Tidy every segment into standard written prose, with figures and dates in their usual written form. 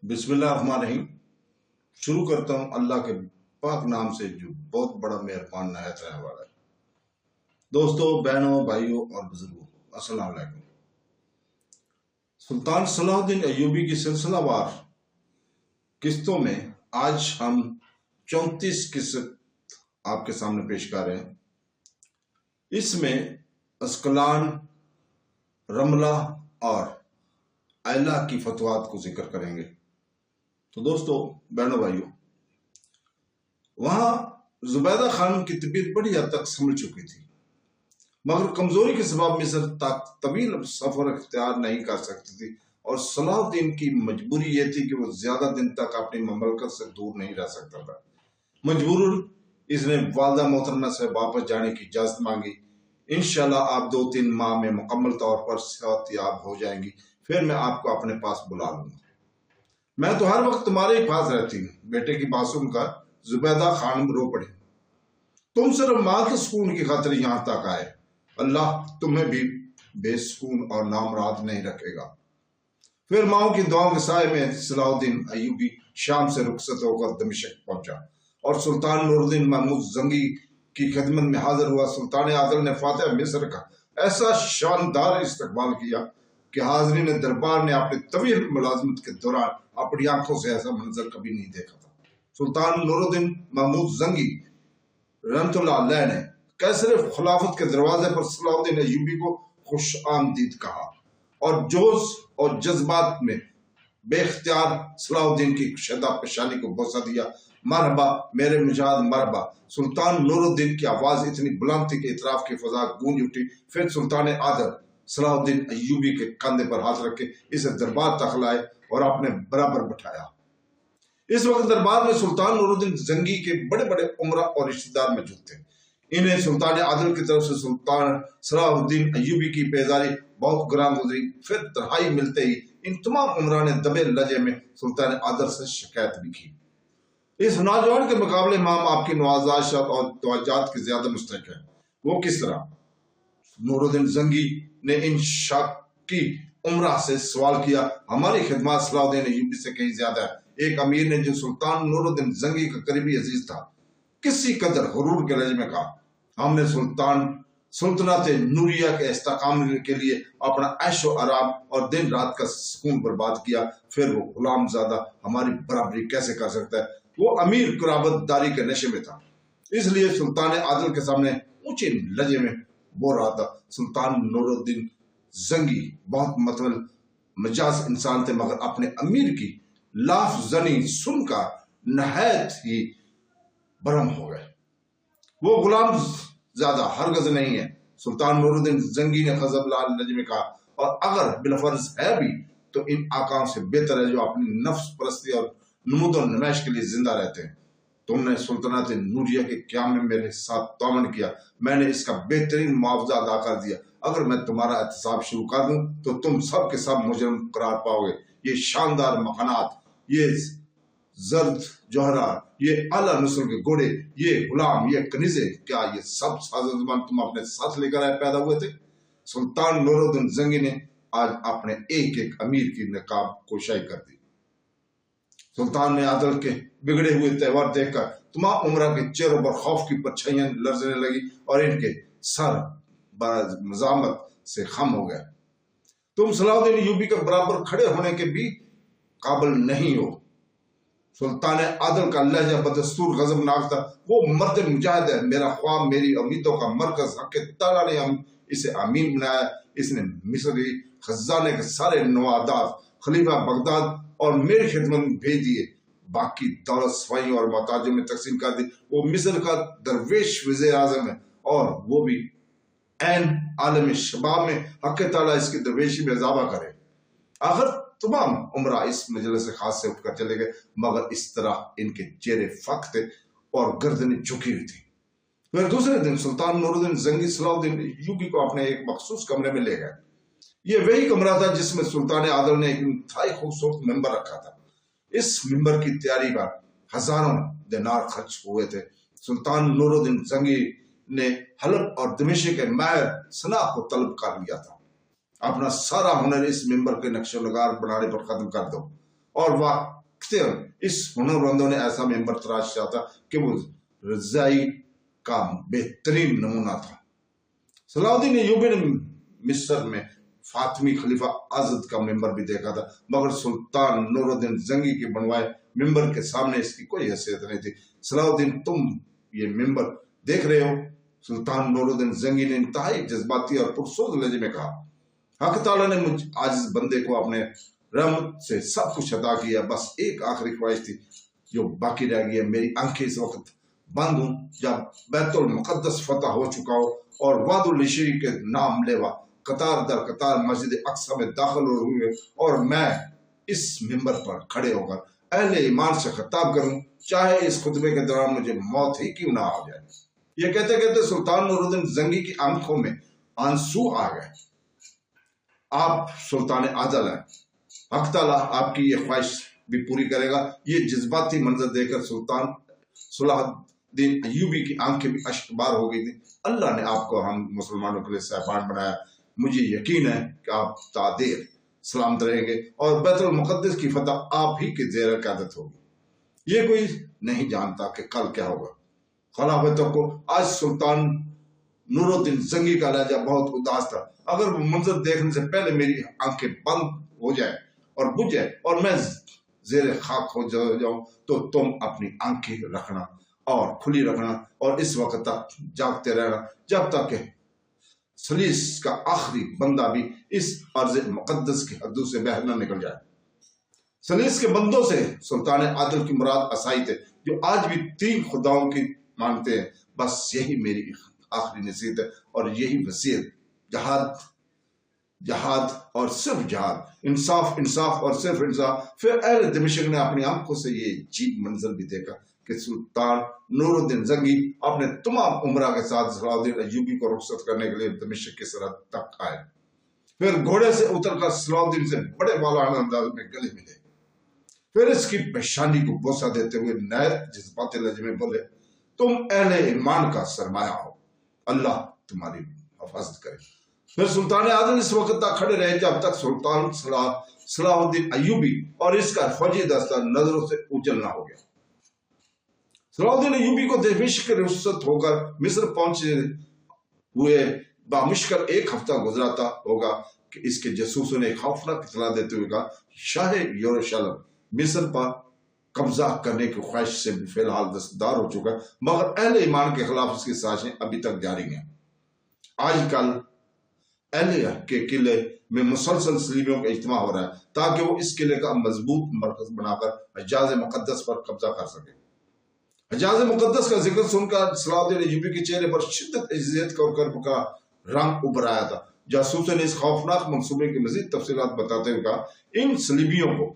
بسم اللہ الرحمن الرحیم۔ شروع کرتا ہوں اللہ کے پاک نام سے جو بہت بڑا مہربان نہایت رحم والا ہے۔ دوستو، بہنوں، بھائیوں اور بزرگوں، السلام علیکم۔ سلطان صلاح الدین ایوبی کی سلسلہ وار قسطوں میں آج ہم 34 قسط آپ کے سامنے پیش کر رہے ہیں۔ اس میں اسکلان، رملہ اور ایلہ کی فتوحات کو ذکر کریں گے۔ تو دوستو، بہنوں، بھائیوں، وہاں زبیدہ خانم کی طبیعت بڑی حد تک سنبھل چکی تھی، مگر کمزوری کے سبب مصر طویل سفر اختیار نہیں کر سکتی تھی، اور صلاح الدین کی مجبوری یہ تھی کہ وہ زیادہ دن تک اپنی مملکت سے دور نہیں رہ سکتا تھا۔ مجبوراً اس نے والدہ محترمہ سے واپس جانے کی اجازت مانگی۔ انشاءاللہ آپ 2-3 ماہ میں مکمل طور پر صحت یاب ہو جائیں گی، پھر میں آپ کو اپنے پاس بلا لوں گا۔ میں تو ہر وقت تمہارے ہی پاس رہتی ہوں۔ بیٹے کی بات سن کر زبیدہ خانم رو پڑی۔ تم صرف ماں کے سکون کی خاطر یہاں تک آئے، اللہ تمہیں بھی بے سکون اور نامراد نہیں رکھے گا۔ پھر ماؤں کی دعاؤں کے سائے میں صلاح الدین ایوبی شام سے رخصت ہو کر دمشق پہنچا اور سلطان نور الدین محمود زنگی کی خدمت میں حاضر ہوا۔ سلطان عادل نے فاتح مصر کا ایسا شاندار استقبال کیا کہ حاضرین دربار نے اپنی طویل ملازمت کے دوران اپنی آنکھوں سے ایسا منظر کبھی نہیں دیکھا تھا۔ سلطان نور الدین محمود زنگی رحمۃ اللہ علیہ نے قیصر خلافت کے دروازے پر صلاح الدین ایوبی کو خوش آمدید کہا اور جوش اور جذبات میں بے اختیار صلاح الدین کی شدہ پیشانی کو بوسہ دیا۔ مرحبا میرے مجاہد، مرحبا۔ سلطان نور الدین کی آواز اتنی بلند تھی کہ اطراف کی فضا گونج اٹھی۔ پھر سلطان عادل صلاح الدین ایوبی کے کندھے پر ہاتھ رکھ کے اسے دربار تک لائے اور اپنے برابر بٹھایا۔ اس وقت دربار میں سلطان نور الدین زنگی کے بڑے بڑے عمرا اور رشتہ دار موجود تھے۔ انہیں سلطان عادل کی طرف سے سلطان صلاح الدین ایوبی کی بیزاری بہت گراں گزری۔ پھر تنہائی ملتے ہی ان تمام عمرا نے دبے لہجے میں سلطان عادل سے شکایت بھی کی۔ اس نوجوان کے مقابلے امام آپ کی نوازشات اور توجہات کے زیادہ مستحق ہے۔ وہ کس طرح؟ نور الدین زنگی نے ان شاکی عمرہ سے سوال کیا۔ ہماری خدمات صلاح الدین ایوبی سے کہیں زیادہ ہے۔ ایک امیر نے جو سلطان نور الدین زنگی کا قریبی عزیز تھا، کسی قدر غرور کے لہجے میں کہا، ہم نے سلطنت نوریہ کے استحکام کے لیے اپنا عیش و آرام اور دن رات کا سکون برباد کیا، پھر وہ غلام زادہ ہماری برابری کیسے کر سکتا ہے؟ وہ امیر قرابت داری کے نشے میں تھا، اس لیے سلطان عادل کے سامنے اونچے لہجے میں بول رہا تھا۔ سلطان نور الدین زنگی بہت متول مجاز انسان تھے، مگر اپنے امیر کی لاف زنی سن کر نہایت ہی برہم ہو گئے۔ وہ غلام زیادہ ہرگز نہیں ہے، سلطان نور الدین زنگی نے غضب لال لہجے میں کہا، اور اگر بالفرض ہے بھی تو ان آقاؤں سے بہتر ہے جو اپنی نفس پرستی اور نمود و نمائش کے لیے زندہ رہتے ہیں۔ تم نے سلطنت نوریہ کے قیام میں میرے ساتھ تعاون کیا، میں نے اس کا بہترین معاوضہ ادا کر دیا۔ اگر میں تمہارا احتساب شروع کر دوں تو تم سب کے سب مجرم قرار پاؤ گے۔ یہ شاندار مکانات، یہ زرد جوہرات، یہ اعلیٰ نسل کے گھوڑے، یہ غلام، یہ کنیزیں، کیا یہ سب سازوسامان تم اپنے ساتھ لے کر پیدا ہوئے تھے؟ سلطان نور الدین زنگی نے آج اپنے ایک ایک امیر کی نقاب کشائی کر دی۔ سلطان نے عادل کے بگڑے ہوئے تہوار دیکھ کر تمام عمرہ کے چہروں پر خوف کی پرچھائیاں لرزنے لگی اور ان کے سر مزاحمت سے خم ہو گئے۔ تم صلاح الدین ایوبی کے برابر کھڑے ہونے کے بھی قابل نہیں ہو۔ سلطان عادل کا لہجہ بدستور غضبناک تھا۔ وہ مرد مجاہد ہے، میرا خواب، میری امیدوں کا مرکز، حق تعالیٰ نے اسے امین بنایا۔ اس نے مصری خزانے کے سارے نوادات خلیفہ بغداد اور میری خدمت میں بھیج دیے، باقی دولت سوائیوں اور محتاجوں میں تقسیم کر دی۔ وہ مصر کا درویش وزیر اعظم ہے اور وہ بھی عین عالم شباب میں، حق تعالیٰ اس کی درویشی میں اضافہ کرے۔ آخر تمام عمرہ اس مجلس خاص سے اٹھ کر چلے گئے، مگر اس طرح ان کے چہرے فق تھے اور گردنیں جھکی ہوئی تھی۔ پھر دوسرے دن سلطان نور الدین زنگی صلاح الدین ایوبی کو اپنے ایک مخصوص کمرے میں لے گئے۔ یہ وہی کمرہ تھا جس میں سلطان عادل نے ایک انتہائی خوبصورت ممبر رکھا تھا۔ اس ممبر کی تیاری پر ہزاروں دینار خرچ ہوئے تھے۔ سلطان نور الدین زنگی نے حلب اور دمشق کے ماہر صناعت کو طلب کر لیا تھا۔ اپنا سارا ہنر اس ممبر کے نقش و نگار بنانے پر ختم کر دو۔ اور واقعی اس ہنرمندوں نے ایسا ممبر تراشا تھا کہ وہ رضائی کا بہترین نمونہ تھا۔ صلاح الدین ایوبی نے مصر میں فاطمی خلیفہ ازد کا ممبر بھی دیکھا تھا، مگر سلطان نور الدین زنگی کے بنوائے ممبر کے سامنے اس کی کوئی حیثیت نہیں تھی۔ صلاح الدین تم یہ ممبر دیکھ رہے ہو؟ سلطان نور الدین زنگی نے انتہائی جذباتی اور پرسوز لہجے میں کہا، حق تعالیٰ نے مجھ عاجز بندے کو اپنے رحمت سے سب کچھ عطا کیا، بس ایک آخری خواہش تھی جو باقی رہ گئی ہے۔ میری آنکھیں اس وقت بند ہوں جب بیت المقدس فتح ہو چکا ہو اور وعد الشری کے نام لیوا قطار در قطار مسجد اقصی میں داخل ہوئے اور میں اس ممبر پر کھڑے ہو کر اہل ایمان سے خطاب کروں، چاہے اس خطبے کے دوران مجھے موت ہی کیوں نہ آ جائے۔ یہ کہتے کہتے سلطان نور الدین زنگی کی آنکھوں میں آنسو آ گئے۔ آپ سلطان عادل ہیں، حق تعالیٰ آپ کی یہ خواہش بھی پوری کرے گا۔ یہ جذباتی منظر دیکھ کر سلطان صلاح الدین ایوبی کی آنکھیں بھی اشک بار ہو گئی تھی۔ اللہ نے آپ کو ہم مسلمانوں کے لیے صاحبان بنایا، مجھے یقین ہے کہ آپ تعدیر سلامت رہیں گے اور بیت المقدس کی فتح آپ ہی کے زیر قیادت ہوگی۔ یہ کوئی نہیں جانتا کہ کل کیا ہوگا۔ خلافتوں کو آج سلطان نور الدین زنگی کا لہجہ بہت اداس تھا۔ اگر وہ منظر دیکھنے سے پہلے میری آنکھیں بند ہو جائیں اور بجھ جائے اور میں زیر خاک ہو جاؤں تو تم اپنی آنکھیں رکھنا اور کھلی رکھنا اور اس وقت تک جاگتے رہنا جب تک کہ سلیس کا آخری بندہ بھی اس ارض مقدس کی حدود سے باہر نہ نکل جائے۔ سلیس کے بندوں سے سلطان عادل کی مراد عیسائی تھے جو آج بھی 3 خداؤں کی مانتے ہیں۔ بس یہی میری آخری نصیحت ہے اور یہی وصیت، جہاد اور صرف جہاد، انصاف اور صرف انصاف۔ پھر اہل دمشق نے اپنی آنکھوں سے یہ عجیب منظر بھی دیکھا کہ سلطان نور الدین زنگی اپنے تمام عمرہ کے ساتھ صلاح الدین ایوبی کو رخصت کرنے کے لیے دمشق کی سرحد تک آئے۔ پھر گھوڑے سے اتر کر صلاح الدین سے بڑے مولانا انداز میں گلے ملے، پھر اس کی پیشانی کو بوسہ دیتے ہوئے نہایت جذباتی لہجے میں بولے، تم اہل ایمان کا سرمایہ ہو، اللہ تمہاری حفاظت کرے۔ پھر سلطان عادل اس وقت تک کھڑے رہے جب تک سلطان صلاح الدین ایوبی اور اس کا فوجی دستہ نظروں سے اوجھل نہ ہو گیا۔ صلاح الدین ایوبی کو دمشق کے رخصت ہو کر مصر پہنچے ہوئے بامشکل 1 ہفتہ گزراتا ہوگا کہ اس کے جاسوسوں نے خوفناک اطلاع دیتے ہوئے کہا، شاہ یروشلم مصر پر قبضہ کرنے کی خواہش سے فی الحال دستدار ہو چکا ہے، مگر اہل ایمان کے خلاف اس کی سازشیں ابھی تک جاری ہیں۔ آج کل اہلیہ کے قلعے میں مسلسل صلیبیوں کا اجتماع ہو رہا ہے تاکہ وہ اس قلعے کا مضبوط مرکز بنا کر حجاز مقدس پر قبضہ کر سکے۔ حجاز مقدس کا ذکر سن کر صلاح الدین ایوبی کے چہرے پر شدت عزیت اور کرب کا رنگ ابھر آیا تھا۔ جاسوسوں نے اس خوفناک منصوبے کی مزید تفصیلات بتاتے ہوئے کہا، ان صلیبیوں کو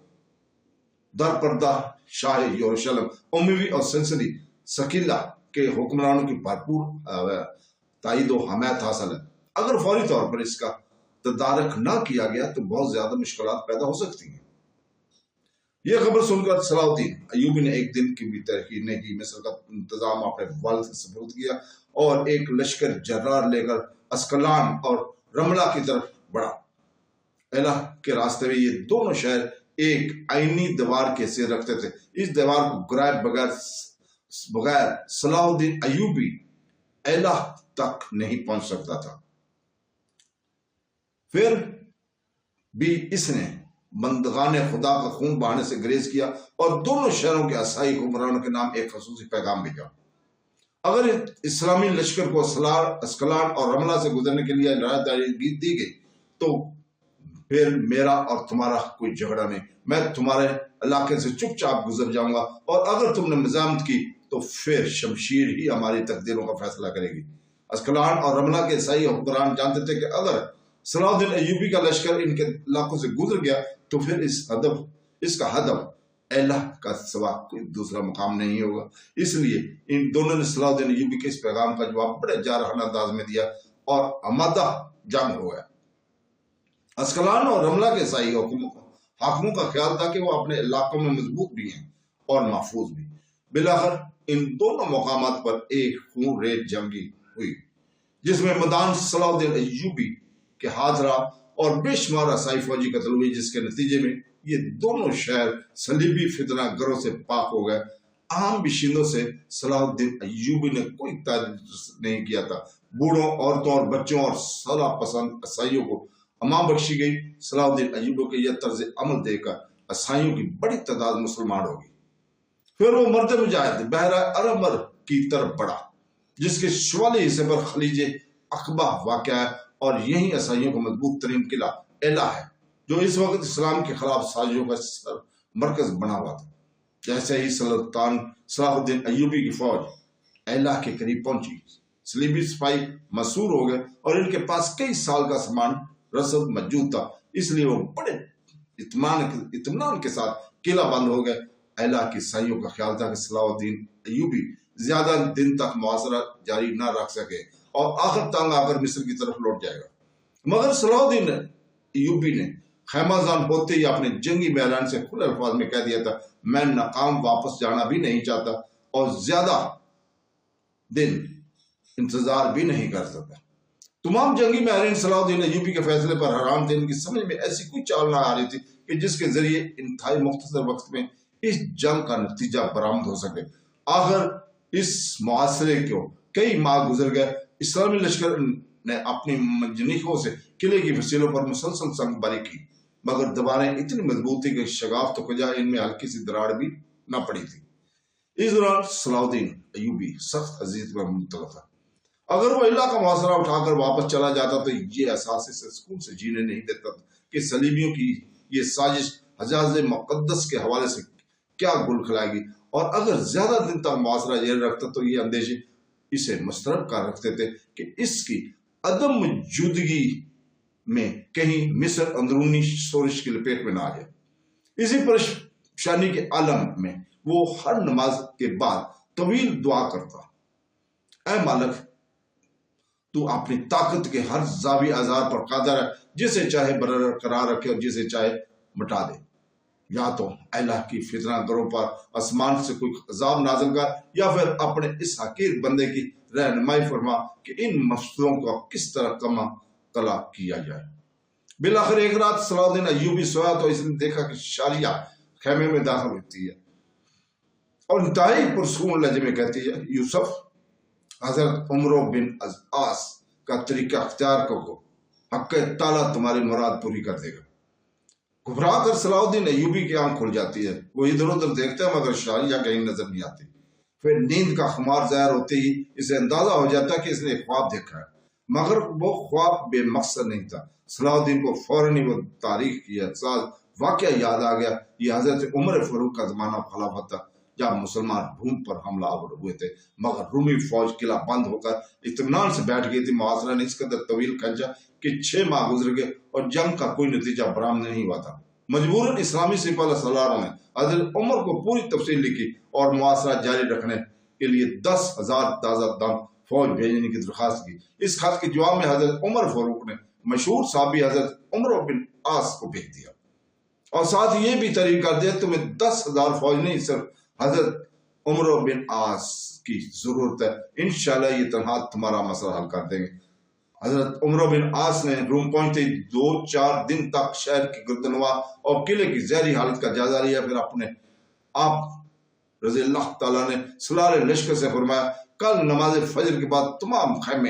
در پردہ شاہ یروشلم اموی اور سلسلی ثقیلہ کے حکمرانوں کی بھرپور تائید و حمایت حاصل ہے۔ اگر فوری طور پر اس کا تدارک نہ کیا گیا تو بہت زیادہ مشکلات پیدا ہو سکتی ہیں۔ یہ خبر سن کر صلاح الدین ایوبی نے ایک دن کی بھی ترقی نہیں کی، مصر کا انتظام اپنے والد سے سپرد کیا اور ایک لشکر جرار لے کر اسکلان اور رملہ کی طرف بڑھا۔ الہ کے راستے میں یہ دونوں شہر ایک آئینی دیوار کی حیثیت رکھتے تھے۔ اس دیوار کو گرائے بغیر صلاح الدین ایوبی الہ تک نہیں پہنچ سکتا تھا۔ پھر بھی اس نے بندگان خدا کا خون بہانے سے گریز کیا اور دونوں شہروں کے عیسائی حکمرانوں کے نام ایک خصوصی پیغام بھیجا۔ اگر اسلامی لشکر کو اسکلان اور رملہ سے گزرنے کے لیے ہدایت دی گئی تو پھر میرا اور تمہارا کوئی جھگڑا نہیں، میں تمہارے علاقے سے چپ چاپ گزر جاؤں گا، اور اگر تم نے مزاحمت کی تو پھر شمشیر ہی ہماری تقدیروں کا فیصلہ کرے گی۔ اسکلان اور رملہ کے عیسائی حکمران جانتے تھے کہ اگر صلاح الدین ایوبی کا لشکر ان کے علاقوں سے گزر گیا تو پھر اس کا ہدف الہ کا سوا کوئی دوسرا مقام نہیں ہوگا۔ اس لیے ان دونوں نے صلاح الدین ایوبی کے اس پیغام کا جواب بڑے جارحانہ انداز میں دیا اور آمادہ جنگ ہو گیا۔ اسکلان اور رملہ کے عیسائی حاکموں کا خیال تھا کہ وہ اپنے علاقوں میں مضبوط بھی ہیں اور محفوظ بھی۔ بالآخر ان دونوں مقامات پر ایک خون ریز جنگی ہوئی جس میں میدان صلاح الدین ایوبی کے ہاتھ رہا اور بے شمار عیسائی فوجی قتل ہوئے، جس کے نتیجے میں یہ دونوں شہر صلیبی فتنہ گروں سے پاک ہو گئے۔ عام باشندوں سے صلاح الدین ایوبی نے کوئی تعلق نہیں کیا تھا۔ بوڑھوں، عورتوں اور بچوں اور صلاح پسند عیسائیوں کو امان بخشی گئی۔ صلاح الدین ایوبی کے یہ طرز عمل دیکھ کر عیسائیوں کی بڑی تعداد مسلمان ہوگی۔ پھر وہ مرد مجاہد بحیرہ ارمر کی طرف بڑھا، جس کے شمالی حصے پر خلیج عقبہ واقع ہے، اور یہی عیسائیوں کا مضبوط ترین قلعہ ایلا ہے، جو اس وقت اسلام کے خلاف سازشوں کا مرکز بنا ہوا تھا۔ جیسے ہی سلطان صلاح الدین ایوبی کی فوج ایلا کے قریب پہنچی، صلیبی سپاہی مسحور ہو گئے، اور ان کے پاس کئی سال کا سامان رسد موجود تھا، اس لیے وہ بڑے اطمینان کے ساتھ قلعہ بند ہو گئے۔ ایلا کے عیسائیوں کا خیال تھا کہ صلاح الدین ایوبی زیادہ دن تک محاصرہ جاری نہ رکھ سکے اور آخر تنگ آ کر مصر کی طرف لوٹ جائے گا، مگر صلاح الدین ایوبی نے خیمہ زن ہوتے ہی اپنے جنگی میدان سے کھلے الفاظ میں کہہ دیا تھا، میں ناکام واپس جانا بھی نہیں چاہتا اور زیادہ دن انتظار بھی نہیں کر سکتا۔ تمام جنگی ماہرین صلاح الدین ایوبی کے فیصلے پر حیران تھے۔ ان کی سمجھ میں ایسی کوئی چال نہ آ رہی تھی کہ جس کے ذریعے انتہائی مختصر وقت میں اس جنگ کا نتیجہ برآمد ہو سکے۔ آخر اس محاصرے کو کئی ماہ گزر گئے۔ اسلامی لشکر نے اپنی منجنیقوں سے قلعے کی فصیلوں پر مسلسل سنگ باری کی، مگر دیواریں اتنی مضبوط تھی کہ شگاف تو کجا ان میں ہلکی سی دراڑ بھی نہ پڑی تھی۔ اس دوران صلاح الدین ایوبی سخت اذیت میں مبتلا تھا۔ اگر وہ ایلا کا محاصرہ اٹھا کر واپس چلا جاتا تو یہ احساس اسے سکون سے جینے نہیں دیتا کہ صلیبیوں کی یہ سازش حجاز مقدس کے حوالے سے کیا گل کھلائے گی، اور اگر زیادہ دن تک محاصرہ جاری رکھتا تو یہ اندیشے اسے مسترب کر رکھتے تھے کہ اس کی عدم موجودگی میں کہیں مصر اندرونی شورش کی لپیٹ میں نہ آ جائے۔ اسی پریشانی کے عالم میں وہ ہر نماز کے بعد طویل دعا کرتا، اے مالک، تو اپنی طاقت کے ہر زاوی آزار پر قادر ہے، جسے چاہے برقرار رکھے اور جسے چاہے مٹا دے۔ یا تو الہ کی فتنہ گروں پر آسمان سے کوئی عذاب نازل کر، یا پھر اپنے اس حقیر بندے کی رہنمائی فرما کہ ان مفسدوں کو کس طرح کما طلا کیا جائے۔ بالآخر ایک رات صلاح الدین ایوبی سویا تو اس نے دیکھا کہ شالیہ خیمے میں داخل ہوتی ہے اور انتہائی پرسکون لہجے میں کہتی ہے، یوسف، حضرت عمرو بن عاص کا طریقہ اختیار کرو، حق تعالیٰ تمہاری مراد پوری کر دے گا۔ گھبرا کر صلاح الدین ایوبی کی آنکھ کھل جاتی ہے۔ وہ ادھر ادھر دیکھتا ہے مگر شالیہ کہیں نظر نہیں آتی۔ پھر نیند کا خمار ظاہر ہوتے ہی اسے اندازہ ہو جاتا ہے کہ اس نے ایک خواب دیکھا ہے، مگر وہ خواب بے مقصد نہیں تھا۔ صلاح الدین کو فوراً ہی وہ تاریخ کی احساس واقعہ یاد آ گیا۔ یہ حضرت عمر فاروق کا زمانہ خلافت تھا، جب مسلمان روم پر حملہ آور ہوئے تھے، مگر رومی فوج قلعہ بند ہو کر اطمینان سے بیٹھ گئی تھی۔ محاصرہ نے اس قدر طویل کھینچا کہ 6 ماہ گزر گئے اور جنگ کا کوئی نتیجہ برآمد نہیں ہوا تھا۔ مجبوراً اسلامی سپاہ سالاروں نے حضرت عمر کو پوری تفصیل لکھی اور محاصرہ جاری رکھنے کے لیے 10,000 تازہ دم فوج بھیجنے کی درخواست کی۔ اس خط کے جواب میں حضرت عمر فاروق نے مشہور صحابی حضرت عمرو بن عاص کو بھیج دیا اور ساتھ یہ بھی تحریر کر دیا، تمہیں 10,000 فوج نہیں، صرف حضرت عمرو بن عاص کی ضرورت ہے، انشاءاللہ یہ تنہا تمہارا مسئلہ حل کر دیں گے۔ حضرت عمرو بن عاص نے روم پہنچتے ہی 2-4 دن تک شہر کی گردنوا اور قلعے کی زہری حالت کا جائزہ لیا۔ پھر اپنے آپ رضی اللہ تعالیٰ نے سلار لشکر سے فرمایا، کل نماز فجر کے بعد تمام خیمے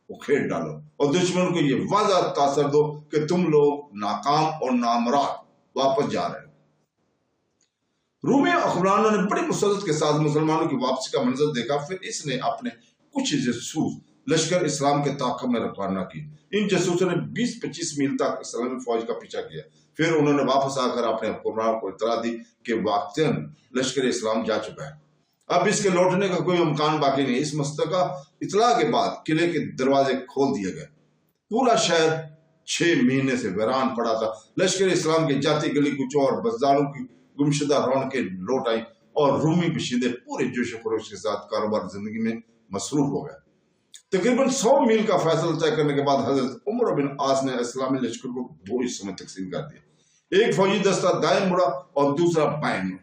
اکھیڑ ڈالو اور دشمن کو یہ واضح تاثر دو کہ تم لوگ ناکام اور نامراد واپس جا رہے ہیں۔ رومی حکمرانوں نے بڑی مسرت کے ساتھ مسلمانوں کی واپسی کا منظر دیکھا۔ پھر اس نے اپنے کچھ جاسوس لشکر اسلام کے تعاقب میں روانہ کی۔ ان جاسوسوں نے 20-25 میل تک اسلامی فوج کا پیچھا کیا۔ پھر انہوں نے واپس آ کر اپنے حکمران کو اطلاع دی کہ واقعاً لشکر اسلام جا چکا ہے، اب اس کے لوٹنے کا کوئی امکان باقی نہیں۔ اس مستقہ اطلاع کے بعد قلعے کے دروازے کھول دیے گئے۔ پورا شہر 6 مہینے سے ویران پڑا تھا۔ لشکر اسلام کے جاتی گلی کوچوں اور بازاروں کی گمشدہ رونقیں لوٹ آئیں اور رومی باشندے پورے جوش و خروش کے ساتھ کاروبار زندگی میں مصروف ہو گئے۔ تقریباً 100 میل کا فیصلہ طے کرنے کے بعد حضرت عمر بن عاص نے اسلامی لشکر کو 2 حصوں میں تقسیم کر دیا۔ ایک فوجی دستہ دائیں مڑا اور دوسرا بائیں مڑا۔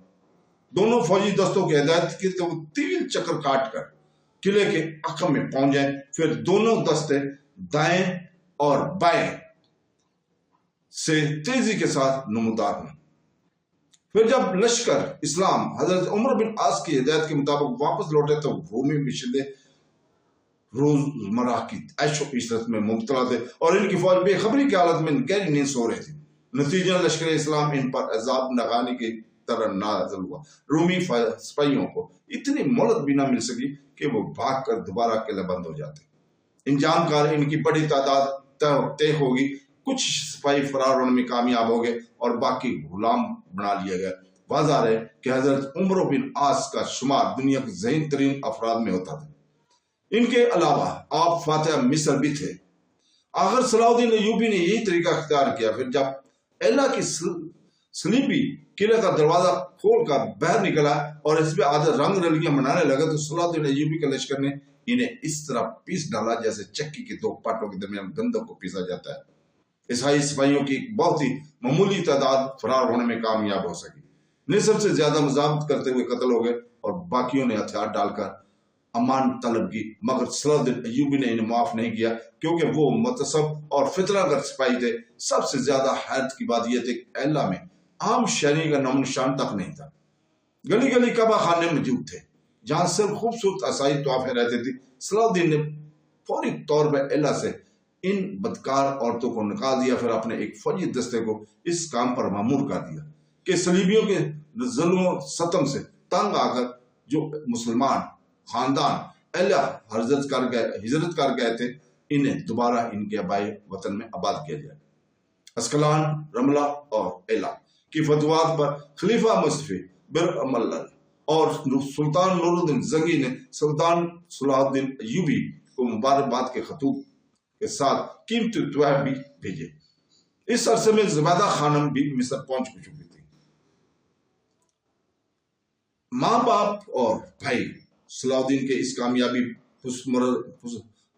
دونوں فوجی دستوں کی ہدایت کی تو وہ طویل چکر کاٹ کر قلعے کے عقب میں پہنچ جائیں۔ پھر دونوں دستے دائیں اور بائیں سے تیزی کے ساتھ نمودار ہوں۔ پھر جب لشکر اسلام حضرت عمر بن عاص کی ہدایت کے مطابق واپس لوٹے تو رومی بشدے روزمرہ کی عیش و عشرت میں مبتلا تھے اور ان کی فوج بے خبری کی حالت میں گہری نیند سو رہے تھے۔ نتیجہ لشکر اسلام ان پر عذاب نغانی کی طرح نازل ہوا۔ رومی سپاہیوں کو اتنی مہلت بھی نہ مل سکی کہ وہ بھاگ کر دوبارہ قلعہ بند ہو جاتے۔ ان جانکار ان کی بڑی تعداد طے ہوگی، کچھ سپاہی فرار ہونے میں کامیاب ہو گئے اور باقی غلام بنا لیا گیا۔ واضح ہے کہ حضرت عمر بن عاص کا شمار دنیا کے ذہین ترین افراد میں ہوتا تھا۔ ان کے علاوہ آپ فاتح مصر بھی تھے۔ آخر صلاح الدین ایوبی نے یہی طریقہ اختیار کیا۔ پھر جب ایلا کی سلیبی قلعے کا دروازہ کھول کر باہر نکلا اور اس پہ آدھے رنگ رلیاں منانے لگا تو صلاح الدین ایوبی کے لشکر نے انہیں اس طرح پیس ڈالا جیسے چکی کے دو پاٹوں کے درمیان گندم کو پیسا جاتا ہے۔ عیسائی سپاہیوں کی بہت ہی معمولی تعداد فرار ہونے میں کامیاب ہو سکی۔ نصف سے زیادہ مزاحمت کرتے ہوئے قتل ہو گئے اور باقیوں نے ہتھیار ڈال کر امان طلب کی، مگر صلاح الدین ایوبی نے انہیں معاف نہیں کیا کیونکہ وہ متصب اور فتنہ گر سپاہی تھے۔ سب سے زیادہ حیرت کی بات یہ تھی کہ ایلا میں عام شہری کا نام نشان تک نہیں تھا۔ گلی گلی کعبہ خانے موجود تھے جہاں صرف خوبصورت عیسائی طوافیں رہتے تھے۔ صلاح الدین نے فوری طور پر ایلا سے ان بدکار عورتوں کو نکال دیا، پھر اپنے ایک فوجی دستے کو اس کام پر مامور کر دیا کہ صلیبیوں کے ظلم و ستم سے تنگ آ کر جو مسلمان خاندان ایلا ہجرت کر گئے تھے انہیں دوبارہ ان کے آبائی وطن میں آباد کیا جائے۔ اسکلان، رملہ اور ایلا کی فتوحات پر خلیفہ مصطفی برحمل اور سلطان نور الدین زنگی نے سلطان صلاح الدین ایوبی کو مبارکباد کے خطوط کے ساتھ قیمتی تحائف بھی بھیجے۔ اس عرصے میں زبیدہ خانم بھی مصر پہنچ چکی تھی۔ ماں باپ اور بھائی صلاح الدین کے اس کامیابی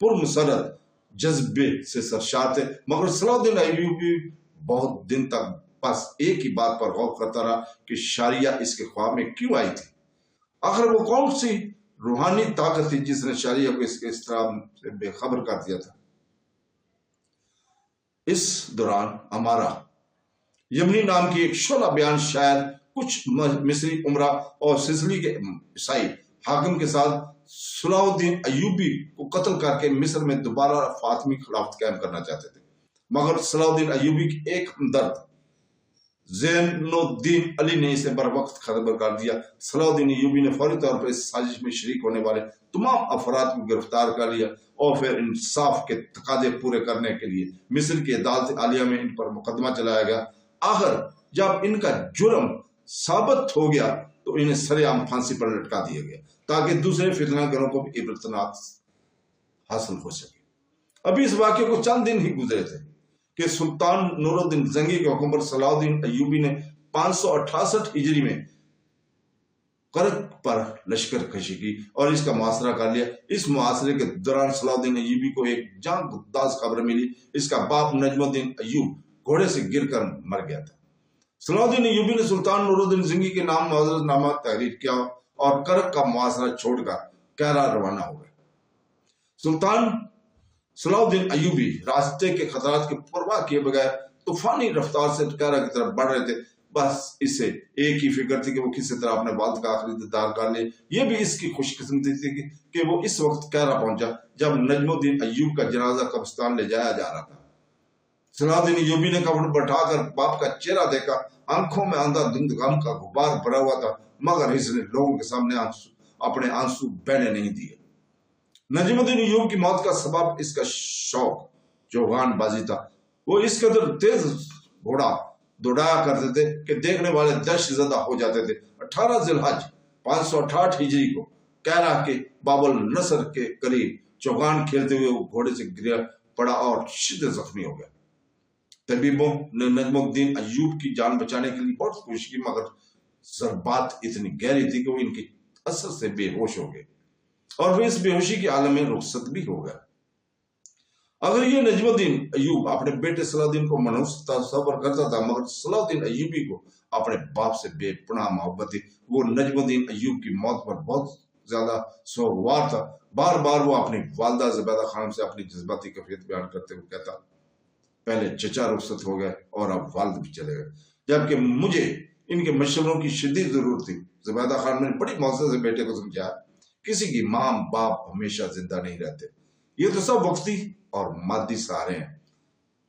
پرمسرت جذبے سے سرشار تھے، مگر صلاح الدین ایوبی بہت دن تک بس ایک ہی بات پر غور کرتا رہا کہ شاریہ اس کے خواب میں کیوں آئی تھی۔ آخر وہ کون سی روحانی طاقت تھی جس نے شاریہ کو اس کے اضطراب سے بے خبر کر دیا تھا۔ اس دوران امارہ یمنی نام کی ایک شعلہ بیان شاعر کچھ مصری عمرہ اور سسلی کے عیسائی حاکم کے ساتھ صلاح الدین ایوبی کو قتل کر کے مصر میں دوبارہ فاطمی خلافت قائم کرنا چاہتے تھے، مگر صلاح الدین ایوبی کی ایک ہمدرد زین الدین علی نے اسے بر وقت خبر کر دیا۔ صلاح الدین ایوبی نے فوری طور پر اس سازش میں شریک ہونے والے تمام افراد کو گرفتار کر لیا اور پھر انصاف کے تقاضے پورے کرنے کے لیے مصر کی عدالت عالیہ میں ان پر مقدمہ چلایا گیا۔ آخر جب ان کا جرم ثابت ہو گیا تو انہیں سر عام پھانسی پر لٹکا دیا گیا تاکہ دوسرے فتنہ گروں کو بھی عبرتناک حاصل ہو سکے۔ ابھی اس واقعے کو چند دن ہی گزرے تھے کہ سلطان نور الدین زنگی کے حکم پر صلاح الدین ایوبی نے 568 ہجری میں کرک پر لشکر کشی کی اور اس کا محاصرہ کر لیا۔ اس محاصرے کے دوران صلاح الدین ایوبی کو ایک جان گداز خبر ملی، اس کا باپ نجم الدین ایوب گھوڑے سے گر کر مر گیا تھا۔ صلاح الدین ایوبی نے سلطان نور الدین زنگی کے نام معذرت نامہ تحریر کیا اور کرک کا محاصرہ چھوڑ کر کیرا روانہ ہو گئے۔ سلطان صلاح الدین ایوبی راستے کے خطرات کی پرواہ کیے بغیر طوفانی رفتار سے کیرا کی طرف بڑھ رہے تھے۔ بس اسے ایک ہی فکر تھی کہ وہ کسی طرح اپنے والد کا آخری دیدار کر لے۔ یہ بھی اس کی خوش قسمتی تھی کہ وہ اس وقت کیرا پہنچا جب نجم الدین ایوب کا جنازہ قبرستان لے جایا جا رہا تھا۔ صلاح الدین ایوبی نے کفن بٹھا کر باپ کا چہرہ دیکھا، آنکھوں میں اندھا دھند غم کا غبار بھرا ہوا تھا، مگر اس نے لوگوں کے سامنے اپنے آنسو بہنے نہیں دیے۔ نجم الدین ایوب کی موت کا سبب اس کا شوق چوغان بازی تھا۔ وہ اس قدر تیز گھوڑا دوڑایا کرتے تھے کہ دیکھنے والے دہشت زدہ ہو جاتے تھے۔ 18 ذی الحج 568 ہجری کو کیرا کے باب النصر کے قریب چوغان کھیلتے ہوئے وہ گھوڑے سے گر پڑا اور شدید زخمی ہو گیا۔ طبیبوں نے نجم الدین ایوب کی جان بچانے کے لیے بہت کوشش کی، مگر ضربات اتنی گہری تھی کہ وہ ان کی اثر سے بے ہوش ہو گئے اور وہ اس بے ہوشی کے عالم میں رخصت بھی ہو گیا۔ اگر یہ نجم الدین ایوب اپنے بیٹے صلاح الدین کو منحوس تصور کرتا تھا، مگر صلاح الدین ایوبی کو اپنے باپ سے بے پناہ محبت تھی۔ وہ نجم الدین ایوب کی موت پر بہت زیادہ سوگوار تھا۔ بار بار وہ اپنی والدہ زبیدہ خانم سے اپنی جذباتی کیفیت بیان کرتے ہوئے کہتا، پہلے چچا رخصت ہو گئے اور اب والد بھی چلے گئے، جبکہ مجھے ان کے مشوروں کی شدید ضرورت تھی۔ زبیدہ خانم نے بڑی موزے سے بیٹے کو سمجھایا، کسی کی ماں باپ ہمیشہ زندہ نہیں رہتے، یہ تو سب وقتی اور مادی سہارے ہیں۔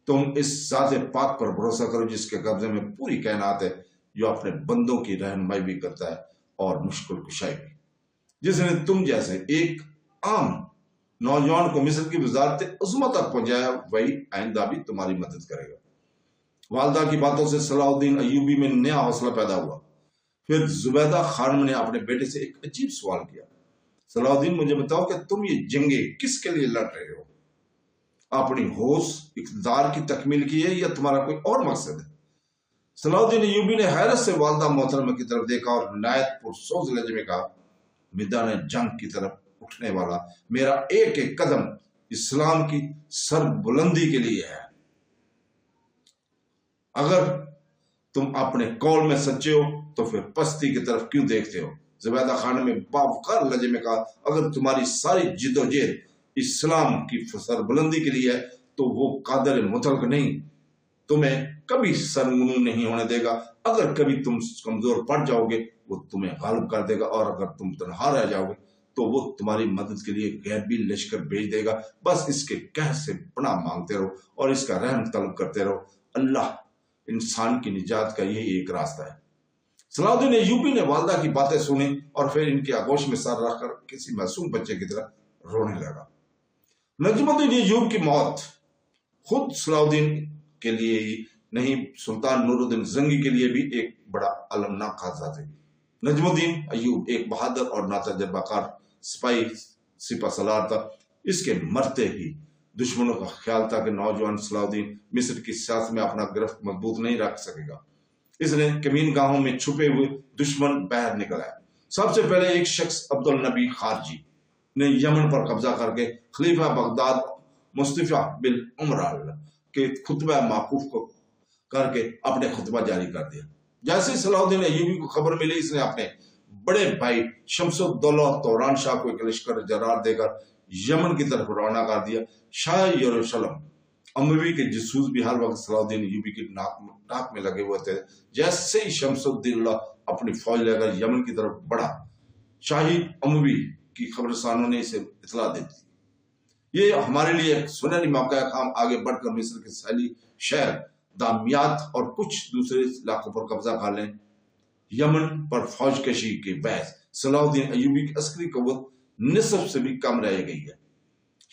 تم اس ذات پاک پر بھروسہ کرو جس کے قبضے میں پوری کائنات ہے، جو اپنے بندوں کی رہنمائی بھی کرتا ہے اور مشکل کشائی بھی۔ جس نے تم جیسے ایک عام نوجوان کو مصر کی وزارت عظمیٰ تک پہنچایا، وہی آئندہ بھی تمہاری مدد کرے گا۔ والدہ کی باتوں سے صلاح الدین ایوبی میں نیا حوصلہ پیدا ہوا۔ پھر زبیدہ خانم نے اپنے بیٹے سے ایک عجیب سوال کیا، صلاح الدین مجھے بتاؤ کہ تم یہ جنگیں کس کے لیے لڑ رہے ہو؟ اپنی ہوش اقتدار کی تکمیل کی ہے یا تمہارا کوئی اور مقصد ہے؟ صلاح الدین ایوبی نے حیرت سے والدہ محترمہ کی طرف دیکھا اور نہایت پرسوز لہجے میں کہا، میدان جنگ کی طرف اٹھنے والا میرا ایک ایک قدم اسلام کی سر بلندی کے لیے ہے۔ اگر تم اپنے قول میں سچے ہو تو پھر پستی کی طرف کیوں دیکھتے ہو؟ زبیدہ خانم نے باوقار لہجے میں کہا، اگر تمہاری ساری جد و جہد اسلام کی سر بلندی کے لیے ہے تو وہ قادر مطلق نہیں، تمہیں کبھی سرنگون نہیں ہونے دے گا۔ اگر کبھی تم کمزور پڑ جاؤ گے وہ تمہیں غالب کر دے گا، اور اگر تم تنہا رہ جاؤ گے تو وہ تمہاری مدد کے لیے غیبی لشکر بھیج دے گا۔ بس اس کے قہر سے پناہ مانگتے رہو اور اس کا رحم طلب کرتے رہو، اللہ انسان کی نجات کا یہی ایک راستہ ہے۔ صلاح الدین ایوبی نے والدہ کی باتیں سنی اور پھر ان کی آغوش میں سر رکھ کر کسی معصوم بچے کی طرح رونے لگا۔ نجم الدین ایوب کی موت خود صلاح الدین کے لیے ہی نہیں، سلطان نور الدین زنگی کے لیے بھی ایک بڑا المناک حادثہ تھا۔ نجم الدین ایوب ایک بہادر اور ناتجربہ کار سپاہی سپہ سالار تھا۔ اس کے مرتے ہی دشمنوں کا خیال تھا کہ نوجوان صلاح الدین مصر کی سیاست میں اپنا گرفت مضبوط نہیں رکھ سکے گا۔ اس نے کمین گاہوں میں چھپے ہوئے دشمن باہر نکل آئے۔ سب سے پہلے ایک شخص عبد النبی خارجی نے یمن پر قبضہ کر کے خلیفہ بغداد مصطفی بن عمر کے خطبہ موقوف کو کر کے اپنے خطبہ جاری کر دیا۔ جیسے صلاح الدین ایوبی کو خبر ملی، اس نے اپنے بڑے بھائی شمس الدولہ توران شاہ کو ایک لشکر جرار دے کر یمن کی طرف روانہ کر دیا۔ شاہ یروشلم اموی کے جاسوس بھی ہر وقت صلاح الدین ایوبی کی ناک میں لگے ہوئے تھے۔ جیسے ہی شمس الدولہ اپنی فوج لے کر یمن کی طرف بڑھا، شاہی اموی کی خبرسانوں نے اسے اطلاع دے دی۔ یہ ہمارے لیے ایک سنہری موقع ہے کہ ہم آگے بڑھ کر مصر کے ساحلی شہر دامیات اور کچھ دوسرے علاقوں پر قبضہ کر لیں۔ یمن پر فوج کشی کے باعث صلاح الدین ایوبی کی عسکری قوت نصف سے بھی کم رہ گئی ہے۔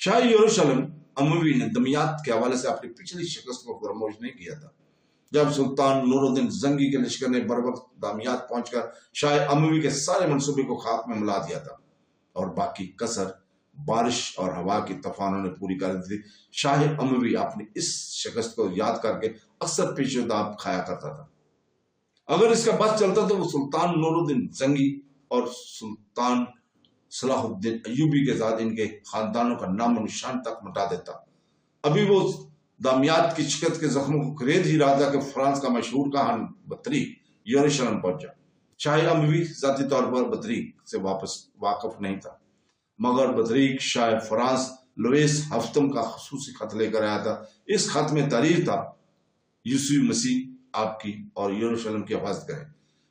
شاہ یروشلم اموی نے دمیات کے حوالے سے اپنی پچھلی شکست کو فراموش نہیں کیا تھا۔ جب سلطان نور الدین زنگی کے لشکر نے بر وقت دامیات پہنچ کر شاہ اموی کے سارے منصوبے کو خاک میں ملا دیا تھا اور باقی کسر بارش اور ہوا کی طوفانوں نے پوری کر دی تھی، شاہ اموی اپنی اس شکست کو یاد کر کے اکثر پیش و داب کھایا کرتا تھا۔ اگر اس کا بس چلتا تو وہ سلطان نور الدین زنگی اور سلطان صلاح الدین ایوبی کے ساتھ ان کے خاندانوں کا نام و نشان تک مٹا دیتا۔ ابھی وہ دامیات کی شکست کے زخموں کو خرید ہی رہا تھا کہ فرانس کا مشہور کہان بطریق یروشلم پہنچا۔ شاہ اموی ذاتی طور پر بطریق سے واقف نہیں تھا، مگر بطریق شاہ فرانس لوئیس ہفتم کا خصوصی خط لے کر آیا تھا۔ اس خط میں تحریر تھا، یسوع مسیح آپ کی اور یروشلم کی حفاظت کریں،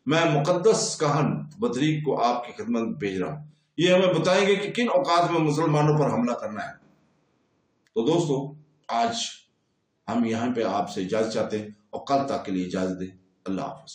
میں مقدس کہن بطریق کو آپ کی خدمت میں بھیج رہا ہوں، یہ ہمیں بتائیں گے کہ کن اوقات میں مسلمانوں پر حملہ کرنا ہے۔ تو دوستو، آج ہم یہاں پہ آپ سے اجازت چاہتے ہیں اور کل تک کے لیے اجازت دیں۔ اللہ حافظ۔